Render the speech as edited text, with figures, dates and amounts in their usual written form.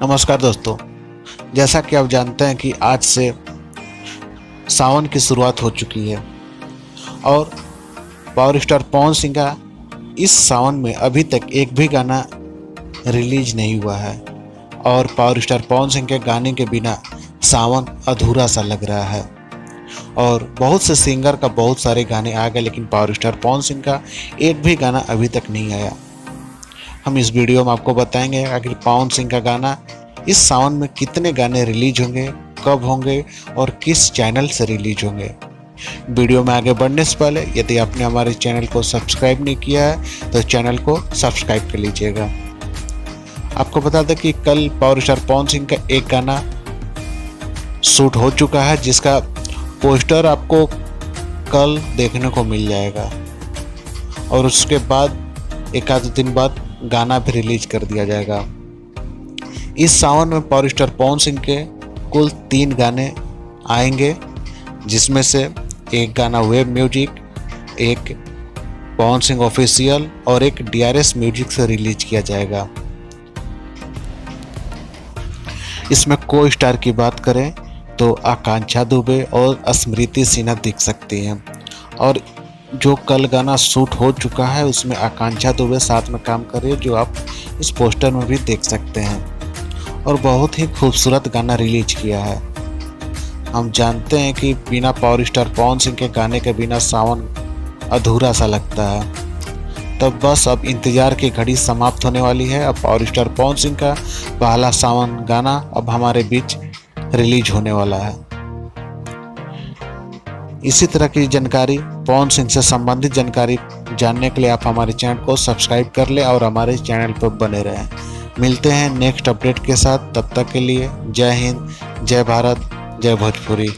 नमस्कार दोस्तों, जैसा कि आप जानते हैं कि आज से सावन की शुरुआत हो चुकी है और पावर स्टार पवन सिंह का इस सावन में अभी तक एक भी गाना रिलीज नहीं हुआ है और पावर स्टार पवन सिंह के गाने के बिना सावन अधूरा सा लग रहा है। और बहुत से सिंगर का बहुत सारे गाने आ गए, लेकिन पावर स्टार पवन सिंह का एक भी गाना अभी तक नहीं आया। हम इस वीडियो में आपको बताएंगे आखिर पवन सिंह का गाना इस सावन में कितने गाने रिलीज होंगे, कब होंगे और किस चैनल से रिलीज होंगे। वीडियो में आगे बढ़ने से पहले यदि आपने हमारे चैनल को सब्सक्राइब नहीं किया है तो चैनल को सब्सक्राइब कर लीजिएगा। आपको बता दें कि कल पावर स्टार पवन सिंह का एक गाना शूट हो चुका है, जिसका पोस्टर आपको कल देखने को मिल जाएगा और उसके बाद एक आध दिन बाद गाना भी रिलीज कर दिया जाएगा। इस सावन में पावर स्टार पवन सिंह के कुल 3 गाने आएंगे, जिसमें से एक गाना वेब म्यूजिक, एक पवन सिंह ऑफिशियल और एक DRS म्यूजिक से रिलीज किया जाएगा। इसमें को स्टार की बात करें तो आकांक्षा दुबे और स्मृति सिन्हा दिख सकती हैं और जो कल गाना शूट हो चुका है उसमें आकांक्षा दुबे साथ में काम कर रही है, जो आप इस पोस्टर में भी देख सकते हैं और बहुत ही खूबसूरत गाना रिलीज किया है। हम जानते हैं कि बिना पावर स्टार पवन सिंह के गाने के बिना सावन अधूरा सा लगता है। तब बस अब इंतज़ार की घड़ी समाप्त होने वाली है। अब पावर स्टार पवन सिंह का पहला सावन गाना अब हमारे बीच रिलीज होने वाला है। इसी तरह की जानकारी, पवन सिंह से संबंधित जानकारी जानने के लिए आप हमारे चैनल को सब्सक्राइब कर लें और हमारे चैनल पर बने रहें। मिलते हैं नेक्स्ट अपडेट के साथ, तब तक के लिए जय हिंद, जय भारत, जय भोजपुरी।